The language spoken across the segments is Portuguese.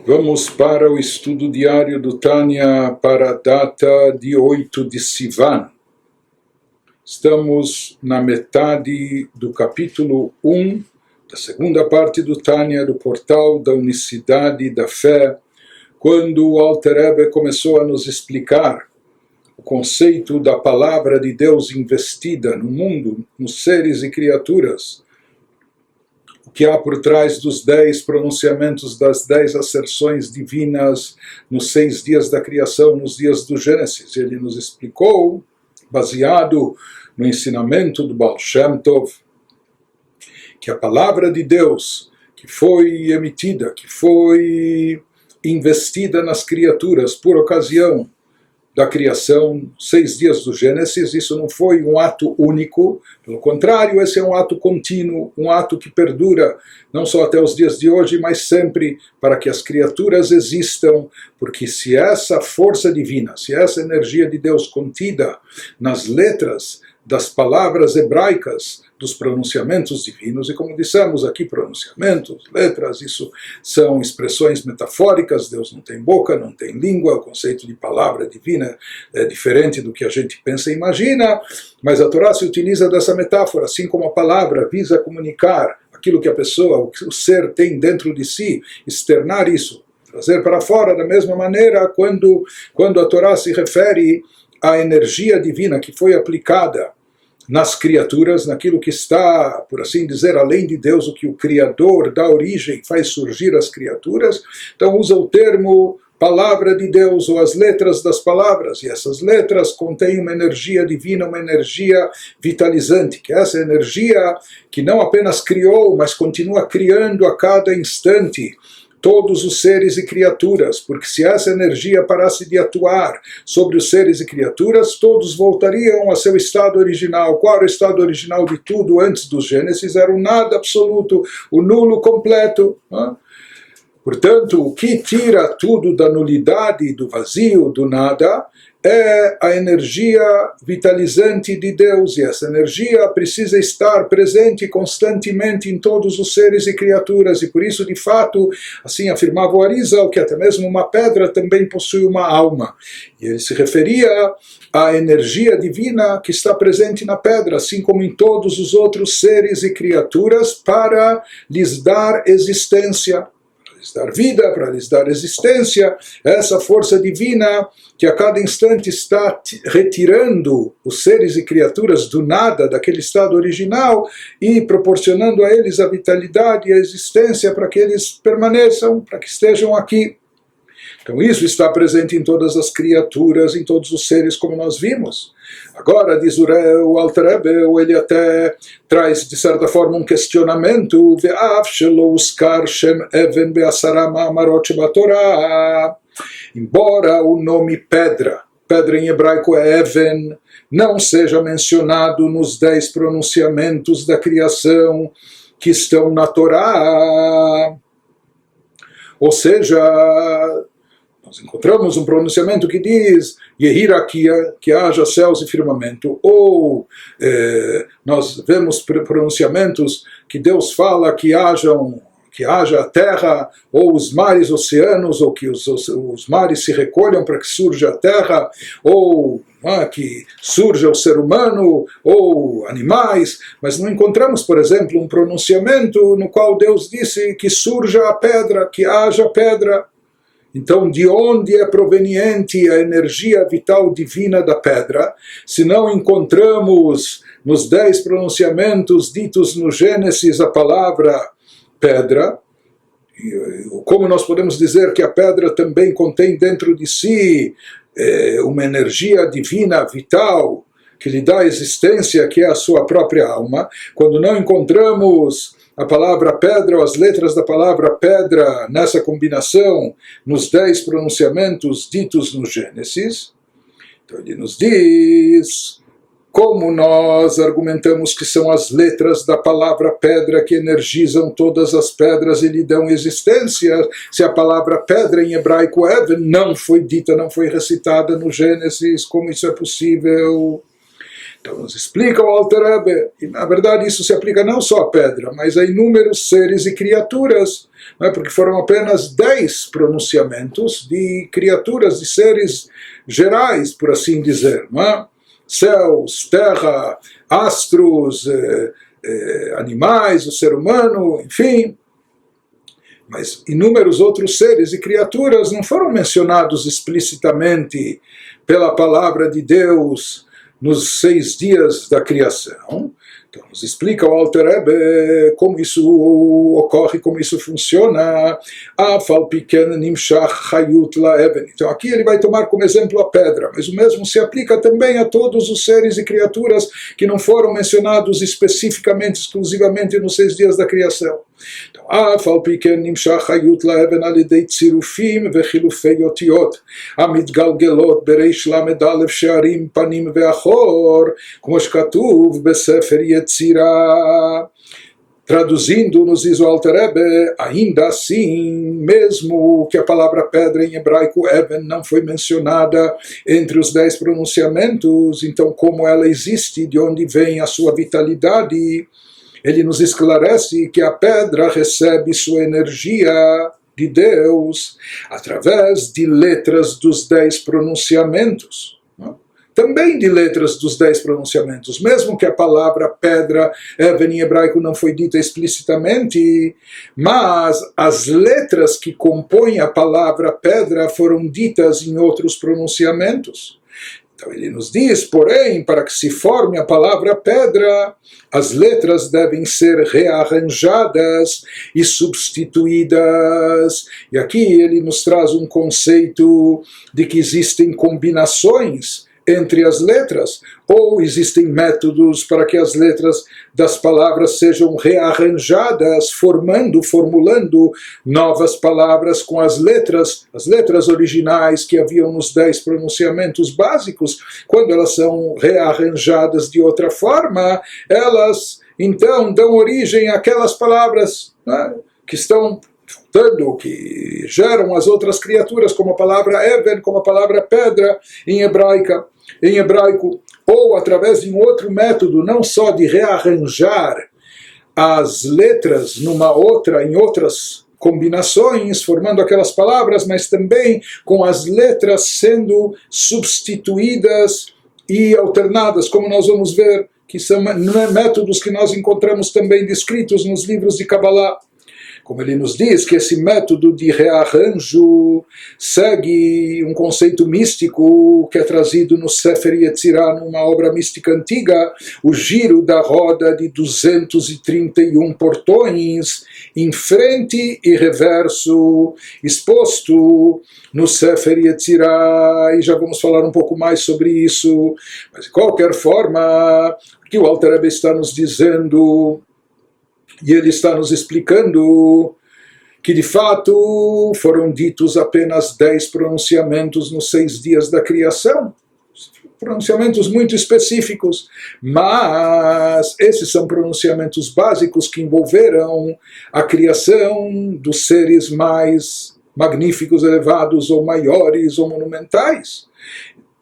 Vamos para o estudo diário do Tânia para a data de 8 de Sivan. Estamos na metade do capítulo 1, da segunda parte do Tânia, do portal da unicidade da fé, quando o Alter Rebbe começou a nos explicar o conceito da palavra de Deus investida no mundo, nos seres e criaturas, o que há por trás dos 10 pronunciamentos, das 10 asserções divinas nos 6 dias da criação, nos dias do Gênesis. Ele nos explicou, baseado no ensinamento do Baal Shem Tov, que a palavra de Deus que foi emitida, que foi investida nas criaturas por ocasião da criação, 6 dias do Gênesis, isso não foi um ato único, pelo contrário, esse é um ato contínuo, um ato que perdura, não só até os dias de hoje, mas sempre, para que as criaturas existam, porque se essa força divina, se essa energia de Deus contida nas letras das palavras hebraicas, dos pronunciamentos divinos, e como dissemos aqui, pronunciamentos, letras, isso são expressões metafóricas, Deus não tem boca, não tem língua, o conceito de palavra divina é diferente do que a gente pensa e imagina, mas a Torá se utiliza dessa metáfora, assim como a palavra visa comunicar aquilo que a pessoa, o ser tem dentro de si, externar isso, trazer para fora, da mesma maneira, quando a Torá se refere à energia divina que foi aplicada nas criaturas, naquilo que está, por assim dizer, além de Deus, o que o Criador dá origem, faz surgir as criaturas, então usa o termo palavra de Deus, ou as letras das palavras, e essas letras contêm uma energia divina, uma energia vitalizante, que é essa energia que não apenas criou, mas continua criando a cada instante todos os seres e criaturas, porque se essa energia parasse de atuar sobre os seres e criaturas, todos voltariam a seu estado original. Qual era o estado original de tudo antes do Gênesis? Era o nada absoluto, o nulo completo. Portanto, o que tira tudo da nulidade, do vazio, do nada, é a energia vitalizante de Deus, e essa energia precisa estar presente constantemente em todos os seres e criaturas, e por isso, de fato, assim afirmava o Arizal, que até mesmo uma pedra também possui uma alma, e ele se referia à energia divina que está presente na pedra, assim como em todos os outros seres e criaturas, para lhes dar existência, lhes dar vida, para lhes dar existência, essa força divina que a cada instante está retirando os seres e criaturas do nada, daquele estado original, e proporcionando a eles a vitalidade e a existência para que eles permaneçam, para que estejam aqui. Então isso está presente em todas as criaturas, em todos os seres, como nós vimos. Agora, diz o Alter Rebbe, ele até traz, de certa forma, um questionamento, embora o nome pedra em hebraico é Even, não seja mencionado nos 10 pronunciamentos da criação que estão na Torá, ou seja, nós encontramos um pronunciamento que diz Yehirakia, que haja céus e firmamento, ou nós vemos pronunciamentos que Deus fala que haja a terra, ou os mares, oceanos, ou que os mares se recolham para que surja a terra, ou que surja o ser humano, ou animais, mas não encontramos, por exemplo, um pronunciamento no qual Deus disse que surja a pedra, que haja pedra. Então, de onde é proveniente a energia vital divina da pedra, se não encontramos nos 10 pronunciamentos ditos no Gênesis a palavra pedra? Como nós podemos dizer que a pedra também contém dentro de si uma energia divina vital que lhe dá existência, que é a sua própria alma, quando não encontramos a palavra pedra, ou as letras da palavra pedra, nessa combinação, nos 10 pronunciamentos ditos no Gênesis? Então ele nos diz, como nós argumentamos que são as letras da palavra pedra que energizam todas as pedras e lhe dão existência, se a palavra pedra em hebraico Even não foi dita, não foi recitada no Gênesis, como isso é possível? Então nos explica o Alter Rebbe, e na verdade isso se aplica não só à pedra, mas a inúmeros seres e criaturas, não é? Porque foram apenas 10 pronunciamentos de criaturas, de seres gerais, por assim dizer, não é? Céus, terra, astros, animais, o ser humano, enfim. Mas inúmeros outros seres e criaturas não foram mencionados explicitamente pela palavra de Deus nos 6 dias da criação. Então nos explica o Alter Rebbe como isso ocorre, como isso funciona. Então aqui ele vai tomar como exemplo a pedra, mas o mesmo se aplica também a todos os seres e criaturas que não foram mencionados especificamente, exclusivamente nos 6 dias da criação. Então, אף על פי כן נמשך חיות לאבן על ידי צירופים וחילופי אותיות המתגלגלות בריש ל"א שערים פנים ואחור, כמו שכתוב בספר יצירה. Traduzindo, nos diz o Alter Rebbe, ainda assim, mesmo que a palavra pedra em hebraico Eben não foi mencionada entre os 10 pronunciamentos, então como ela existe, de onde vem a sua vitalidade, ele nos esclarece que a pedra recebe sua energia de Deus através de letras dos 10 pronunciamentos. Também de letras dos 10 pronunciamentos, mesmo que a palavra pedra em hebraico não foi dita explicitamente, mas as letras que compõem a palavra pedra foram ditas em outros pronunciamentos. Então ele nos diz, porém, para que se forme a palavra pedra, as letras devem ser rearranjadas e substituídas. E aqui ele nos traz um conceito de que existem combinações entre as letras, ou existem métodos para que as letras das palavras sejam rearranjadas, formulando novas palavras com as letras originais que haviam nos 10 pronunciamentos básicos. Quando elas são rearranjadas de outra forma, elas então dão origem àquelas palavras, né, que estão faltando, que geram as outras criaturas, como a palavra Even, como a palavra pedra em hebraico, ou através de um outro método, não só de rearranjar as letras em outras combinações, formando aquelas palavras, mas também com as letras sendo substituídas e alternadas, como nós vamos ver, que são métodos que nós encontramos também descritos nos livros de Kabbalah. Como ele nos diz que esse método de rearranjo segue um conceito místico que é trazido no Sefer Yetzirah, numa obra mística antiga, o giro da roda de 231 portões, em frente e reverso, exposto no Sefer Yetzirah, e já vamos falar um pouco mais sobre isso. Mas de qualquer forma, o que o Alter Rebbe está nos dizendo, e ele está nos explicando que de fato foram ditos apenas 10 pronunciamentos nos 6 dias da criação, pronunciamentos muito específicos, mas esses são pronunciamentos básicos que envolveram a criação dos seres mais magníficos, elevados, ou maiores, ou monumentais.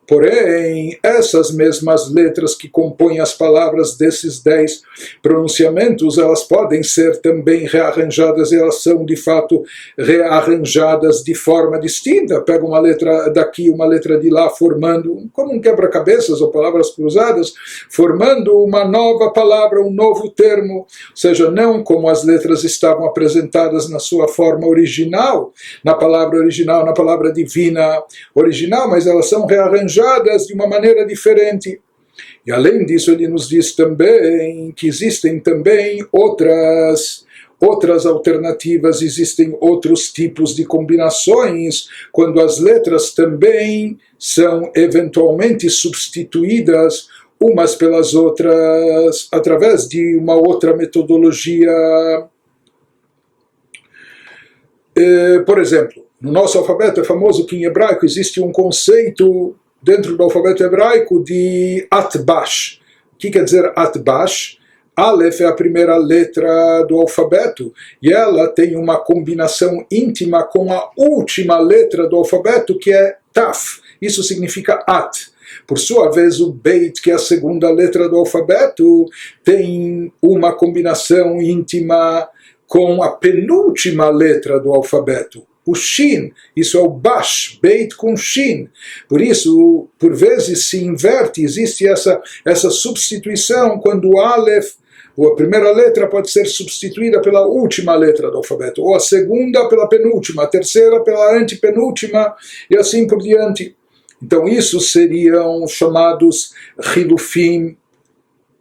Porém, essas mesmas letras que compõem as palavras desses 10 pronunciamentos, elas podem ser também rearranjadas, e elas são de fato rearranjadas de forma distinta. Pega uma letra daqui, uma letra de lá, formando, como um quebra-cabeças ou palavras cruzadas, formando uma nova palavra, um novo termo, ou seja, não como as letras estavam apresentadas na sua forma original, na palavra original, na palavra divina original, mas elas são rearranjadas de uma maneira diferente. E além disso, ele nos diz também que existem também outras alternativas, existem outros tipos de combinações, quando as letras também são eventualmente substituídas umas pelas outras, através de uma outra metodologia. Por exemplo, no nosso alfabeto é famoso que em hebraico existe um conceito dentro do alfabeto hebraico de Atbash. O que quer dizer Atbash? Aleph é a primeira letra do alfabeto e ela tem uma combinação íntima com a última letra do alfabeto, que é Taf. Isso significa At. Por sua vez, o Beit, que é a segunda letra do alfabeto, tem uma combinação íntima com a penúltima letra do alfabeto, o Shin. Isso é o Bash, Beit com Shin. Por isso, por vezes se inverte, existe essa substituição quando o Aleph, ou a primeira letra, pode ser substituída pela última letra do alfabeto, ou a segunda pela penúltima, a terceira pela antepenúltima, e assim por diante. Então isso seriam chamados Hilufim,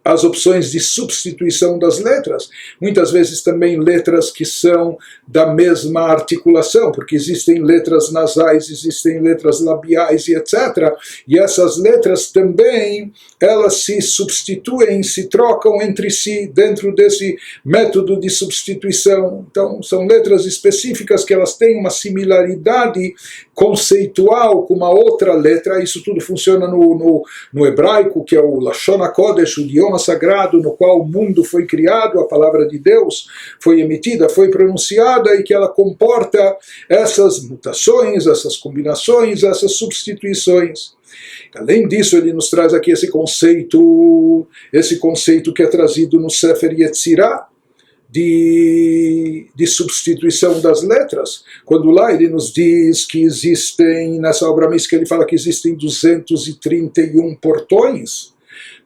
as opções de substituição das letras. Muitas vezes também letras que são da mesma articulação, porque existem letras nasais, existem letras labiais e etc. E essas letras também, elas se substituem, se trocam entre si dentro desse método de substituição. Então, são letras específicas que elas têm uma similaridade conceitual com uma outra letra. Isso tudo funciona no hebraico, que é o Lashon HaKodesh, o idioma sagrado no qual o mundo foi criado, a palavra de Deus foi emitida, foi pronunciada, e que ela comporta essas mutações, essas combinações, essas substituições. Além disso, ele nos traz aqui esse conceito que é trazido no Sefer Yetzirah, de substituição das letras, quando lá ele nos diz que existem, nessa obra mística ele fala que existem 231 portões,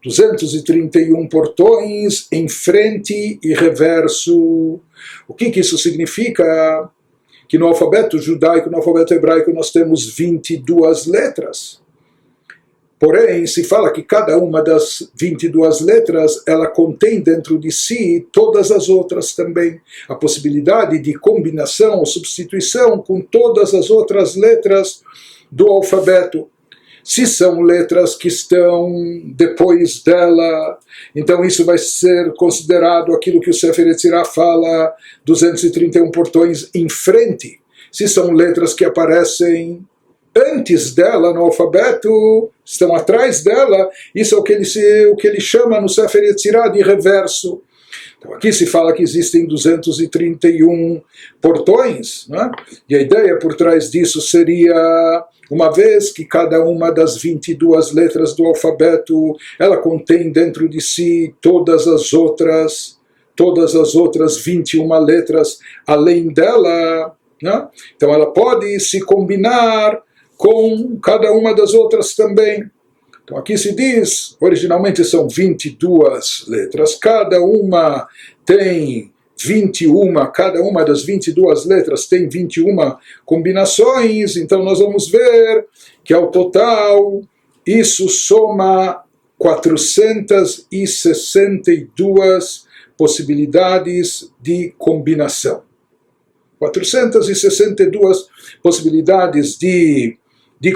231 portões em frente e reverso. O que isso significa? Que no alfabeto judaico, no alfabeto hebraico, nós temos 22 letras. Porém, se fala que cada uma das 22 letras, ela contém dentro de si todas as outras também. A possibilidade de combinação ou substituição com todas as outras letras do alfabeto. Se são letras que estão depois dela, então isso vai ser considerado aquilo que o Sefer Yetzirah fala, 231 portões em frente. Se são letras que aparecem antes dela no alfabeto, estão atrás dela, isso é o que ele chama no Sefer Yetzirah de reverso. Então aqui se fala que existem 231 portões, né? E a ideia por trás disso seria, uma vez que cada uma das 22 letras do alfabeto, ela contém dentro de si todas as outras 21 letras além dela, né? Então ela pode se combinar com cada uma das outras também. Então aqui se diz, originalmente são 22 letras, cada uma tem 21, cada uma das 22 letras tem 21 combinações, então nós vamos ver que ao total isso soma 462 possibilidades de combinação. 462 possibilidades de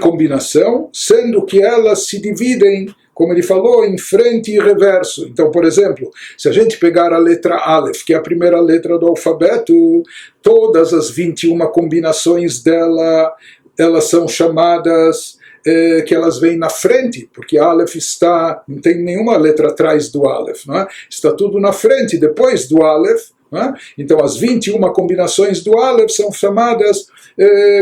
combinação, sendo que elas se dividem, como ele falou, em frente e reverso. Então, por exemplo, se a gente pegar a letra Aleph, que é a primeira letra do alfabeto, todas as 21 combinações dela, elas são chamadas, que elas vêm na frente, porque Aleph não tem nenhuma letra atrás do Aleph, não é? Está tudo na frente, depois do Aleph. Então as 21 combinações do Aleph são chamadas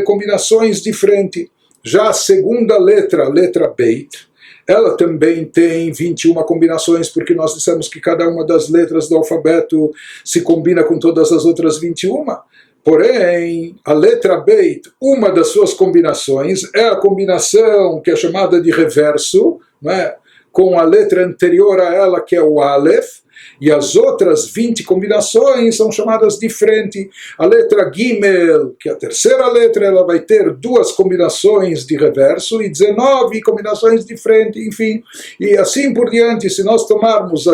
combinações de frente. Já a segunda letra, a letra Beit, ela também tem 21 combinações, porque nós dissemos que cada uma das letras do alfabeto se combina com todas as outras 21. Porém, a letra Beit, uma das suas combinações é a combinação que é chamada de reverso, não é? Com a letra anterior a ela, que é o Aleph, e as outras 20 combinações são chamadas de frente. A letra Gimel, que é a terceira letra, ela vai ter 2 combinações de reverso e 19 combinações de frente, enfim. E assim por diante, se nós tomarmos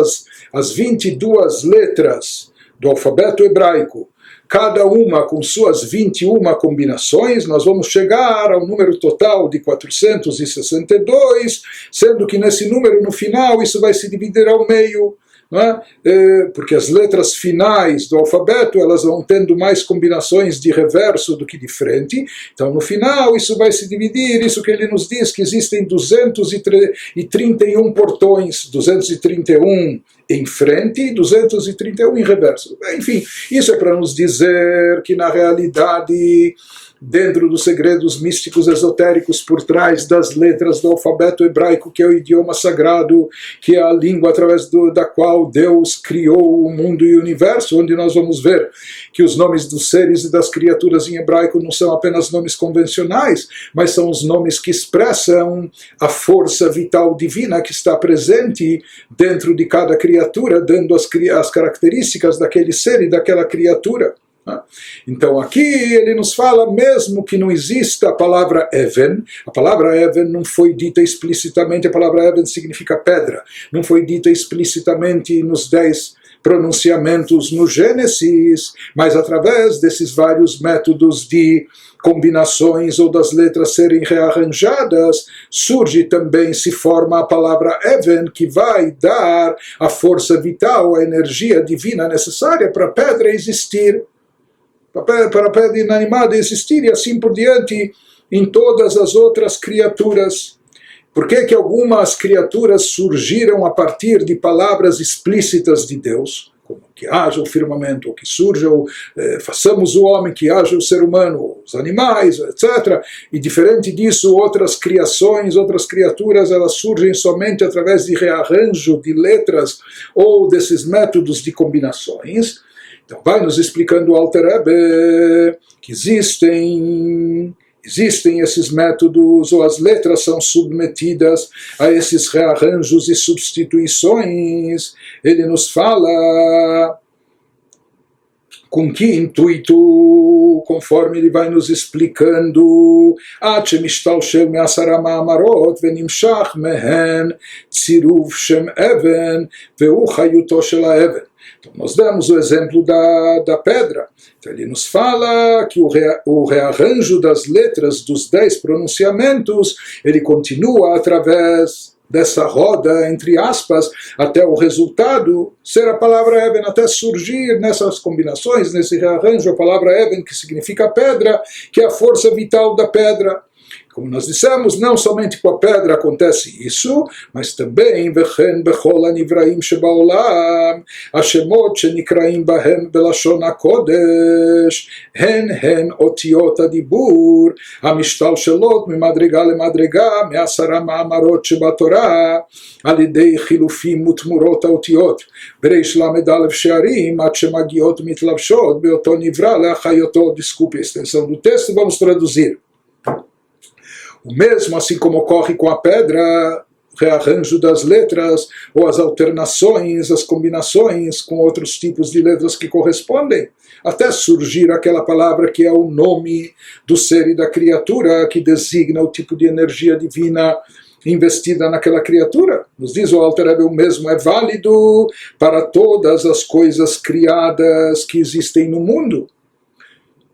as 22 letras do alfabeto hebraico, cada uma com suas 21 combinações, nós vamos chegar ao número total de 462, sendo que nesse número, no final, isso vai se dividir ao meio. Não é? Porque as letras finais do alfabeto, elas vão tendo mais combinações de reverso do que de frente, então no final isso vai se dividir, isso que ele nos diz, que existem 231 portões, 231 em frente e 231 em reverso. Enfim, isso é para nos dizer que na realidade, dentro dos segredos místicos esotéricos por trás das letras do alfabeto hebraico, que é o idioma sagrado, que é a língua através da qual Deus criou o mundo e o universo, onde nós vamos ver que os nomes dos seres e das criaturas em hebraico não são apenas nomes convencionais, mas são os nomes que expressam a força vital divina que está presente dentro de cada criatura, dando as características daquele ser e daquela criatura. Então aqui ele nos fala, mesmo que não exista a palavra Even não foi dita explicitamente, a palavra Even significa pedra, não foi dita explicitamente nos 10 pronunciamentos no Gênesis, mas através desses vários métodos de combinações ou das letras serem rearranjadas, surge também, se forma a palavra Even, que vai dar a força vital, a energia divina necessária para a pedra existir, para a pedra inanimada existir, e assim por diante em todas as outras criaturas. Por que algumas criaturas surgiram a partir de palavras explícitas de Deus, como que haja o firmamento, ou que surja façamos o homem, que haja o ser humano, os animais, etc. E diferente disso, outras criações, outras criaturas, elas surgem somente através de rearranjo de letras ou desses métodos de combinações. Então vai nos explicando o Alter Rebbe que existem esses métodos, ou as letras são submetidas a esses rearranjos e substituições. Ele nos fala com que intuito, conforme ele vai nos explicando, então nós damos o exemplo da pedra. Então ele nos fala que o rearranjo das letras dos 10 pronunciamentos, ele continua através dessa roda, entre aspas, até o resultado ser a palavra Even, até surgir nessas combinações, nesse rearranjo, a palavra Even, que significa pedra, que é a força vital da pedra. Como nós dissemos, não somente com a pedra acontece isso, mas também וכן בכל הנבראים שבעולם, השמות שנקראים בהם בלשון הקודש, הן אותיות הדיבור, המשתלשלות ממדרגה למדרגה, מ10 מאמרות שבתורה, על ידי חילופים ותמורות האותיות, בריש ל"א שערים, עד שמגיעות מתלבשות באותו נברא להחיותו. Desculpe a extensão do texto, vamos traduzir. O mesmo, assim como ocorre com a pedra, rearranjo das letras, ou as alternações, as combinações com outros tipos de letras que correspondem, até surgir aquela palavra que é o nome do ser e da criatura, que designa o tipo de energia divina investida naquela criatura. Nos diz o Alter Rebbe, o mesmo é válido para todas as coisas criadas que existem no mundo.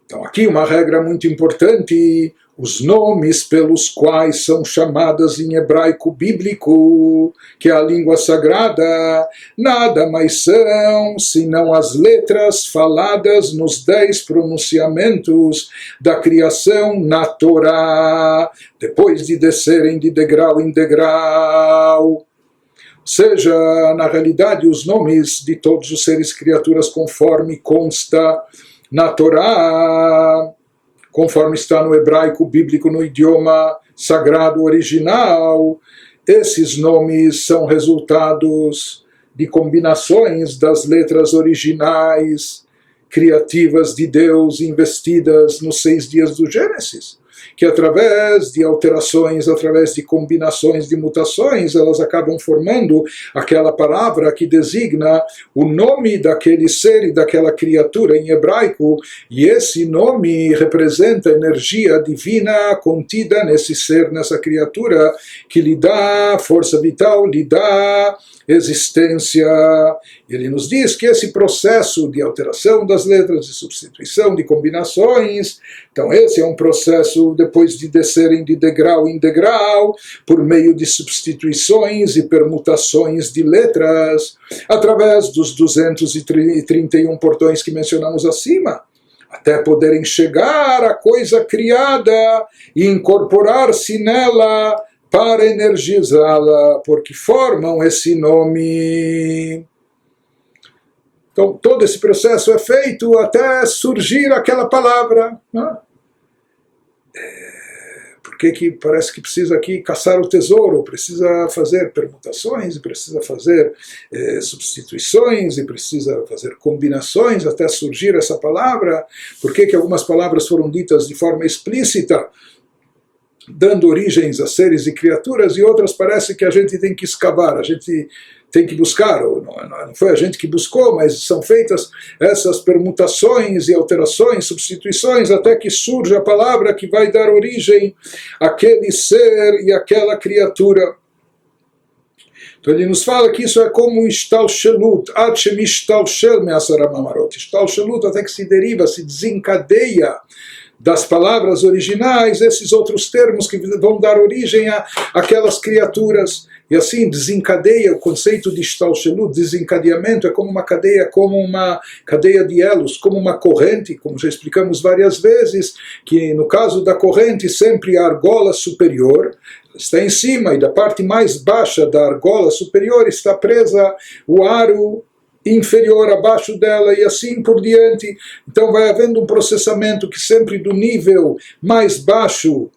Então aqui uma regra muito importante: os nomes pelos quais são chamadas em hebraico bíblico, que é a língua sagrada, nada mais são senão as letras faladas nos 10 pronunciamentos da criação na Torá, depois de descerem de degrau em degrau. Ou seja, na realidade, os nomes de todos os seres e criaturas, conforme consta na Torá, conforme está no hebraico bíblico, no idioma sagrado original, esses nomes são resultados de combinações das letras originais, criativas de Deus, investidas nos 6 dias do Gênesis, que através de alterações, através de combinações, de mutações, elas acabam formando aquela palavra que designa o nome daquele ser e daquela criatura em hebraico, e esse nome representa a energia divina contida nesse ser, nessa criatura, que lhe dá força vital, lhe dá existência. Ele nos diz que esse processo de alteração das letras, de substituição, de combinações, então esse é um processo depois de descerem de degrau em degrau, por meio de substituições e permutações de letras, através dos 231 portões que mencionamos acima, até poderem chegar à coisa criada e incorporar-se nela para energizá-la, porque formam esse nome. Então, todo esse processo é feito até surgir aquela palavra. Né? Por que parece que precisa aqui caçar o tesouro, precisa fazer permutações, precisa fazer substituições, e precisa fazer combinações até surgir essa palavra? Por que algumas palavras foram ditas de forma explícita, dando origens a seres e criaturas, e outras parece que a gente tem que escavar, a gente tem que buscar, ou não foi a gente que buscou, mas são feitas essas permutações e alterações, substituições, até que surge a palavra que vai dar origem àquele ser e àquela criatura. Então ele nos fala que isso é como o Ishtalshelut, Ad Shemishtalshel Me'asara Mamarot. Ishtalshelut, até que se deriva, se desencadeia das palavras originais, esses outros termos que vão dar origem àquelas criaturas. E assim desencadeia o conceito de Ishtalshelut, desencadeamento, é como uma cadeia de elos, como uma corrente, como já explicamos várias vezes, que no caso da corrente sempre a argola superior está em cima, e da parte mais baixa da argola superior está presa o aro inferior abaixo dela, e assim por diante. Então vai havendo um processamento que sempre do nível mais baixo,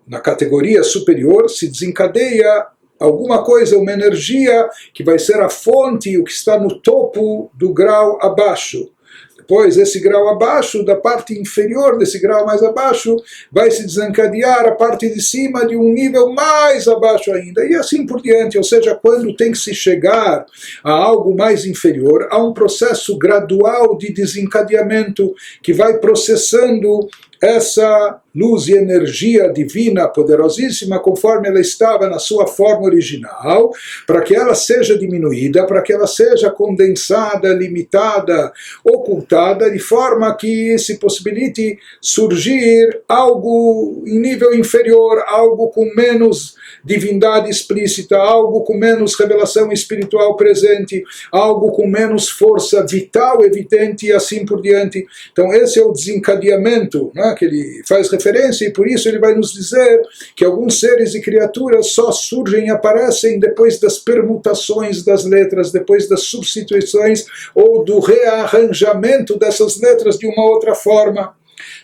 na categoria superior, se desencadeia alguma coisa, uma energia que vai ser a fonte, o que está no topo do grau abaixo. Depois, esse grau abaixo, da parte inferior desse grau mais abaixo, vai se desencadear a parte de cima de um nível mais abaixo ainda, e assim por diante. Ou seja, quando tem que se chegar a algo mais inferior, há um processo gradual de desencadeamento que vai processando essa luz e energia divina poderosíssima, conforme ela estava na sua forma original, para que ela seja diminuída, para que ela seja condensada, limitada, ocultada, de forma que se possibilite surgir algo em nível inferior, algo com menos divindade explícita, algo com menos revelação espiritual presente, algo com menos força vital evidente, e assim por diante. Então esse é o desencadeamento, né, que ele faz referência, e por isso ele vai nos dizer que alguns seres e criaturas só surgem e aparecem depois das permutações das letras, depois das substituições ou do rearranjamento dessas letras de uma outra forma.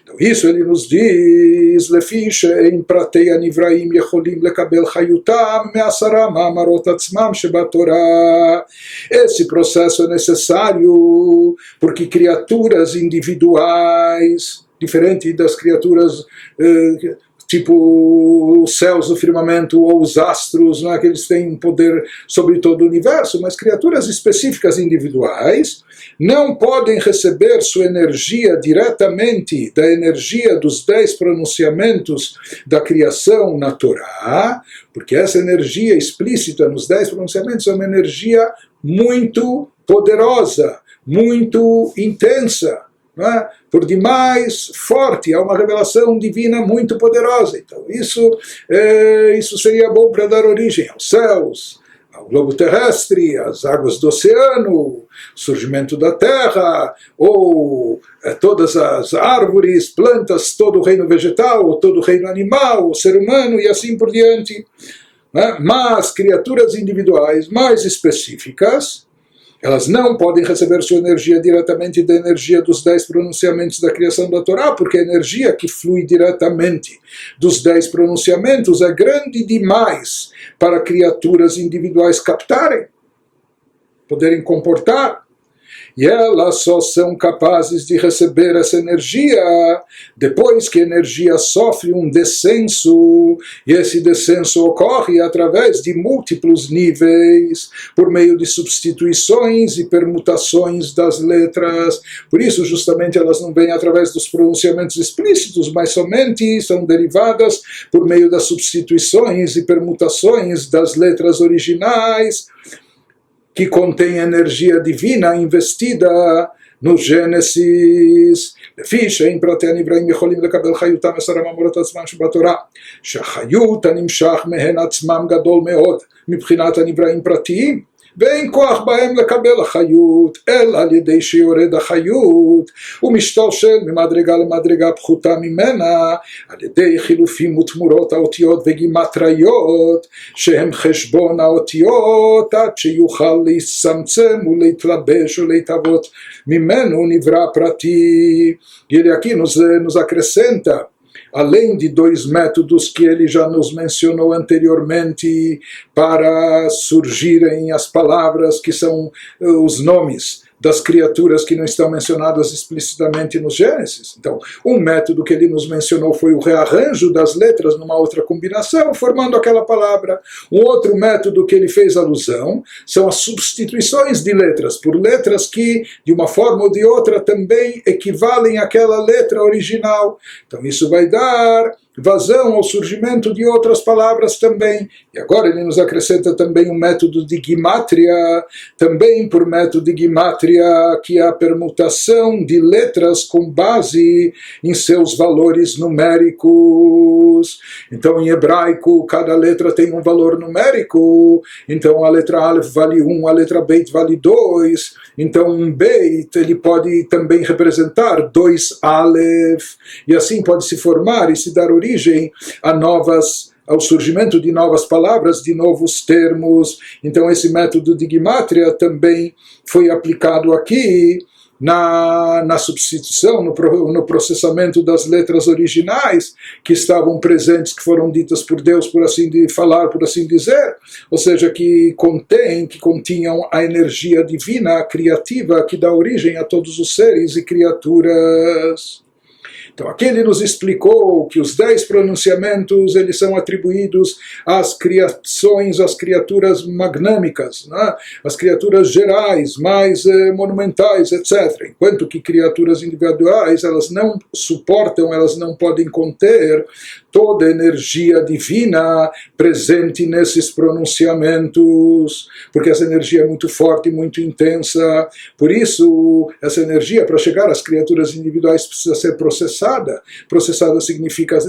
Então isso ele nos diz, לפי שאין פרטי הנבראים יכולים לקבל חיותם מעשרה מאמרות עצמם שבתורה. Esse processo é necessário porque criaturas individuais, diferente das criaturas tipo os céus, o firmamento ou os astros, não é que eles têm poder sobre todo o universo, mas criaturas específicas individuais não podem receber sua energia diretamente da energia dos 10 pronunciamentos da criação na Torá, porque essa energia explícita nos 10 pronunciamentos é uma energia muito poderosa, muito intensa, é? Por demais forte, há uma revelação divina muito poderosa. Então isso seria bom para dar origem aos céus, ao globo terrestre, às águas do oceano, o surgimento da terra, ou todas as árvores, plantas, todo o reino vegetal, ou todo o reino animal, o ser humano, e assim por diante. Mas criaturas individuais mais específicas, elas não podem receber sua energia diretamente da energia dos 10 pronunciamentos da criação da Torá, porque a energia que flui diretamente dos 10 pronunciamentos é grande demais para criaturas individuais captarem, poderem comportar. E elas só são capazes de receber essa energia depois que a energia sofre um descenso, e esse descenso ocorre através de múltiplos níveis, por meio de substituições e permutações das letras. Por isso, justamente, elas não vêm através dos pronunciamentos explícitos, mas somente são derivadas por meio das substituições e permutações das letras originais, que contém energia divina investida no Gênesis. לפי שאין פרטי הנבראים יכולים לקבל חיותם מעשרה מאמרות עצמם שבתורה, שהחיות הנמשך מהן עצמם גדול מאוד מבחינת הנבראים פרטיים, ואין כוח בהם לקבל החיות, אלא על ידי שיורד החיות, ומשתלשל ממדרגה למדרגה פחותה ממנה, על ידי חילופים ותמורות האותיות וגימטריות, שהם חשבון האותיות, עד שיוכל להצטמצם ולהתלבש ולהתהוות ממנו נברא פרטי. E ele aqui nos acrescenta, além de dois métodos que ele já nos mencionou anteriormente para surgirem as palavras que são os nomes das criaturas que não estão mencionadas explicitamente no Gênesis. Então, um método que ele nos mencionou foi o rearranjo das letras numa outra combinação, formando aquela palavra. Um outro método que ele fez alusão são as substituições de letras por letras que, de uma forma ou de outra, também equivalem àquela letra original. Então, isso vai dar vazão ao surgimento de outras palavras também. E agora ele nos acrescenta também um método de gimatria, também por método de gimatria, que é a permutação de letras com base em seus valores numéricos. Então, em hebraico, cada letra tem um valor numérico. Então, a letra Aleph vale 1, a letra Beit vale 2. Então, um Beit ele pode também representar 2 Aleph. E assim pode se formar e se dar origem ao surgimento de novas palavras, de novos termos. Então esse método de gimatria também foi aplicado aqui na substituição, no processamento das letras originais que estavam presentes, que foram ditas por Deus, por assim dizer, ou seja, que continham a energia divina, criativa, que dá origem a todos os seres e criaturas. Então aqui ele nos explicou que os 10 pronunciamentos eles são atribuídos às criações, às criaturas magnâmicas, né? As criaturas gerais, mais monumentais, etc. Enquanto que criaturas individuais elas não suportam, elas não podem conter toda a energia divina presente nesses pronunciamentos, porque essa energia é muito forte, muito intensa. Por isso, essa energia, para chegar às criaturas individuais, precisa ser processada. Processada significa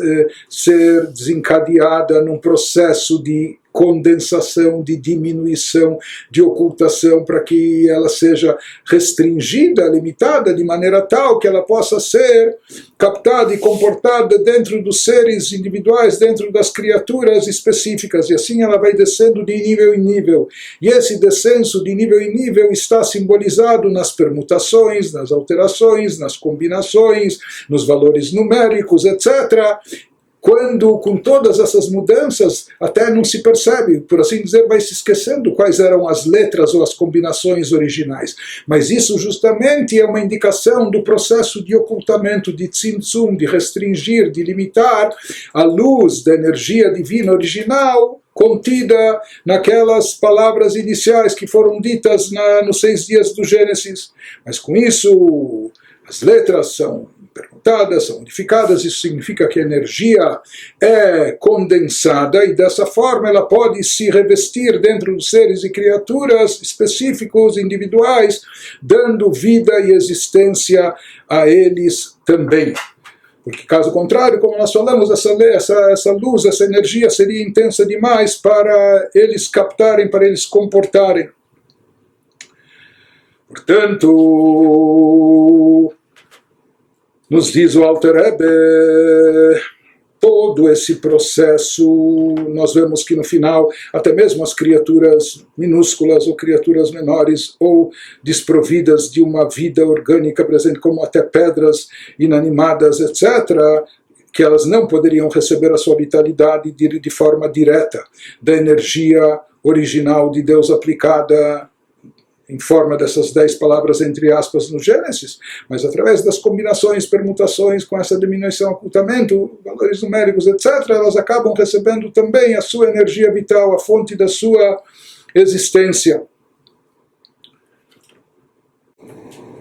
ser desencadeada num processo de condensação, de diminuição, de ocultação, para que ela seja restringida, limitada, de maneira tal que ela possa ser captada e comportada dentro dos seres individuais, dentro das criaturas específicas, e assim ela vai descendo de nível em nível. E esse descenso de nível em nível está simbolizado nas permutações, nas alterações, nas combinações, nos valores numéricos, etc., quando com todas essas mudanças até não se percebe, por assim dizer, vai se esquecendo quais eram as letras ou as combinações originais. Mas isso justamente é uma indicação do processo de ocultamento, de tzimtzum, de restringir, de limitar a luz da energia divina original contida naquelas palavras iniciais que foram ditas nos 6 dias do Gênesis. Mas com isso as letras são permutadas, são unificadas, isso significa que a energia é condensada e dessa forma ela pode se revestir dentro dos seres e criaturas específicos, individuais, dando vida e existência a eles também. Porque caso contrário, como nós falamos, essa luz, essa energia seria intensa demais para eles captarem, para eles comportarem. Portanto, nos diz o Alter Rebbe, todo esse processo, nós vemos que no final, até mesmo as criaturas minúsculas ou criaturas menores ou desprovidas de uma vida orgânica presente, como até pedras inanimadas, etc., que elas não poderiam receber a sua vitalidade de forma direta da energia original de Deus aplicada em forma dessas 10 palavras, entre aspas, no Gênesis, mas através das combinações, permutações, com essa diminuição, ocultamento, valores numéricos, etc., elas acabam recebendo também a sua energia vital, a fonte da sua existência.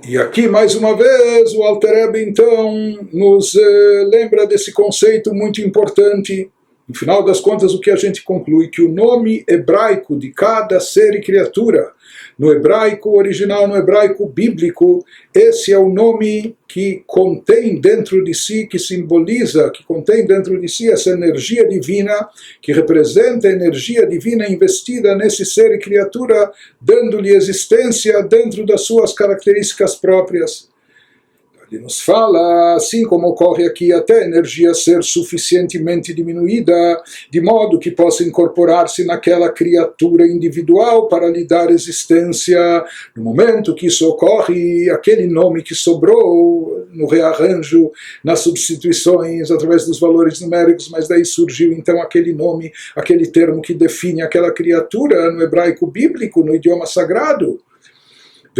E aqui, mais uma vez, o Alter Rebbe, então, nos lembra desse conceito muito importante no final das contas, o que a gente conclui? Que o nome hebraico de cada ser e criatura, no hebraico original, no hebraico bíblico, esse é o nome que contém dentro de si, que simboliza, que contém dentro de si essa energia divina, que representa a energia divina investida nesse ser e criatura, dando-lhe existência dentro das suas características próprias. Ele nos fala, assim como ocorre aqui, até a energia ser suficientemente diminuída, de modo que possa incorporar-se naquela criatura individual para lhe dar existência. No momento que isso ocorre, aquele nome que sobrou no rearranjo, nas substituições, através dos valores numéricos, mas daí surgiu então aquele nome, aquele termo que define aquela criatura no hebraico bíblico, no idioma sagrado.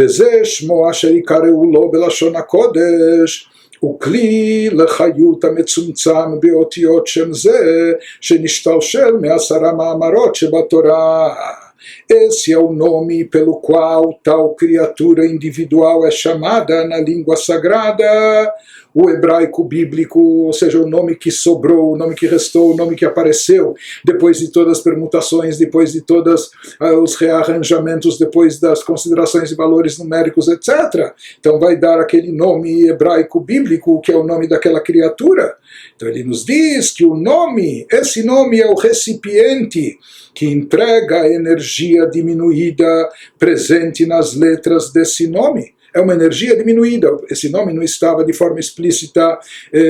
וזה שמו אשר יקראו לו בלשון הקודש, וכלי לחיות המצומצם באותיות שם זה, שנשתלשל מ10 מאמרות שבתורה. Esse é o nome pelo qual tal criatura individual é chamada na língua sagrada, o hebraico bíblico, ou seja, o nome que sobrou, o nome que restou, o nome que apareceu, depois de todas as permutações, depois de todos os rearranjamentos, depois das considerações de valores numéricos, etc. Então vai dar aquele nome hebraico bíblico, que é o nome daquela criatura. Então ele nos diz que o nome, esse nome é o recipiente que entrega a energia diminuída presente nas letras desse nome. É uma energia diminuída. Esse nome não estava de forma explícita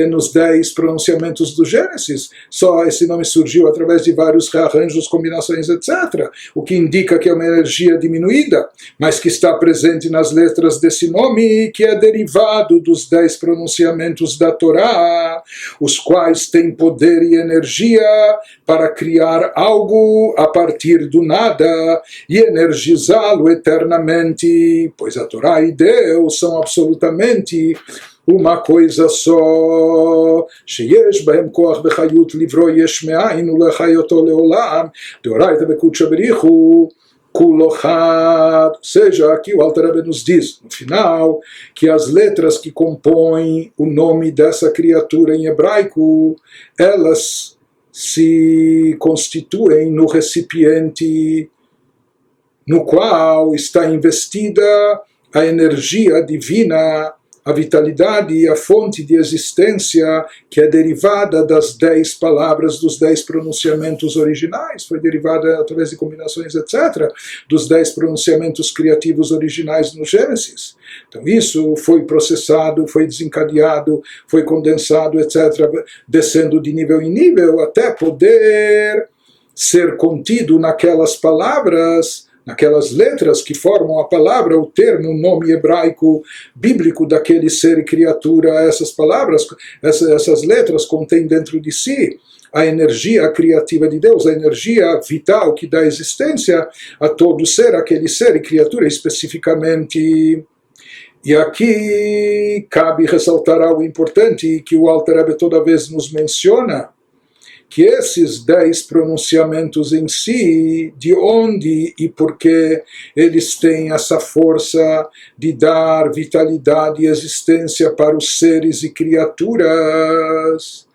nos 10 pronunciamentos do Gênesis. Só esse nome surgiu através de vários rearranjos, combinações, etc. O que indica que é uma energia diminuída, mas que está presente nas letras desse nome, que é derivado dos 10 pronunciamentos da Torá, os quais têm poder e energia para criar algo a partir do nada e energizá-lo eternamente, pois a Torá e Deus são absolutamente uma coisa só. שיש בהם כוח וחיות לברוא יש מאין ולחיותו לעולם, דאורייתא וקודשא בריחו כולו חד. Ou seja, aqui o Alter Rebbe nos diz, no final, que as letras que compõem o nome dessa criatura em hebraico, elas se constituem no recipiente no qual está investida a energia divina, a vitalidade e a fonte de existência que é derivada das 10 palavras, dos 10 pronunciamentos originais, foi derivada através de combinações, etc., dos 10 pronunciamentos criativos originais no Gênesis. Então isso foi processado, foi desencadeado, foi condensado, etc., descendo de nível em nível até poder ser contido naquelas palavras, naquelas letras que formam a palavra, o termo, o nome hebraico bíblico daquele ser e criatura. Essas palavras, essas letras contêm dentro de si a energia criativa de Deus, a energia vital que dá existência a todo ser, aquele ser e criatura especificamente. E aqui cabe ressaltar algo importante que o Alter Rebbe toda vez nos menciona, que esses 10 pronunciamentos em si, de onde e por que eles têm essa força de dar vitalidade e existência para os seres e criaturas.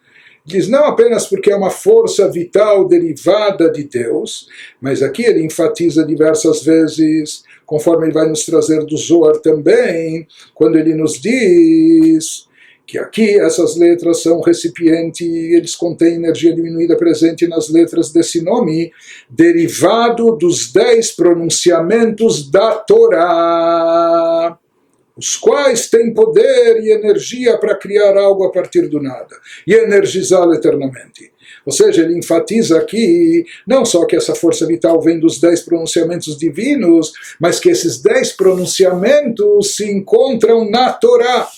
Diz não apenas porque é uma força vital derivada de Deus, mas aqui ele enfatiza diversas vezes, conforme ele vai nos trazer do Zohar também, quando ele nos diz que aqui essas letras são recipiente, eles contêm energia diminuída presente nas letras desse nome, derivado dos 10 pronunciamentos da Torá, os quais têm poder e energia para criar algo a partir do nada e energizá-lo eternamente. Ou seja, ele enfatiza aqui não só que essa força vital vem dos 10 pronunciamentos divinos, mas que esses 10 pronunciamentos se encontram na Torá.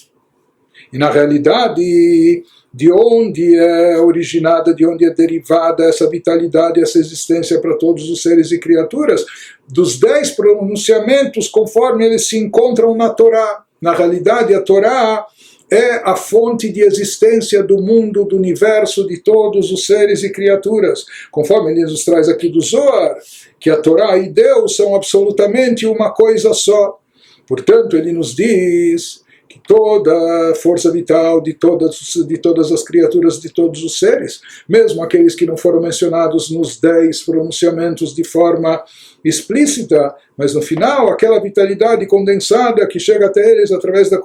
E na realidade, de onde é originada, de onde é derivada essa vitalidade, essa existência para todos os seres e criaturas, dos 10 pronunciamentos conforme eles se encontram na Torá. Na realidade, a Torá é a fonte de existência do mundo, do universo, de todos os seres e criaturas. Conforme ele nos traz aqui do Zohar, que a Torá e Deus são absolutamente uma coisa só. Portanto, ele nos diz que toda a força vital de todas as criaturas, de todos os seres, mesmo aqueles que não foram mencionados nos 10 pronunciamentos de forma explícita, mas no final aquela vitalidade condensada que chega até eles através das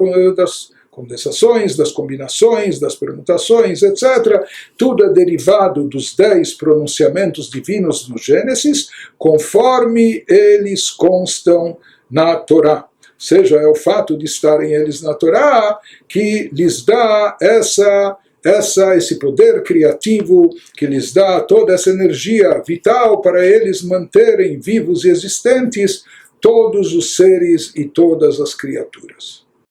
condensações, das combinações, das permutações, etc. Tudo é derivado dos 10 pronunciamentos divinos do Gênesis, conforme eles constam na Torá. Ou seja, é o fato de estarem eles na Torá que lhes dá esse poder criativo, que lhes dá toda essa energia vital para eles manterem vivos e existentes todos os seres e todas as criaturas.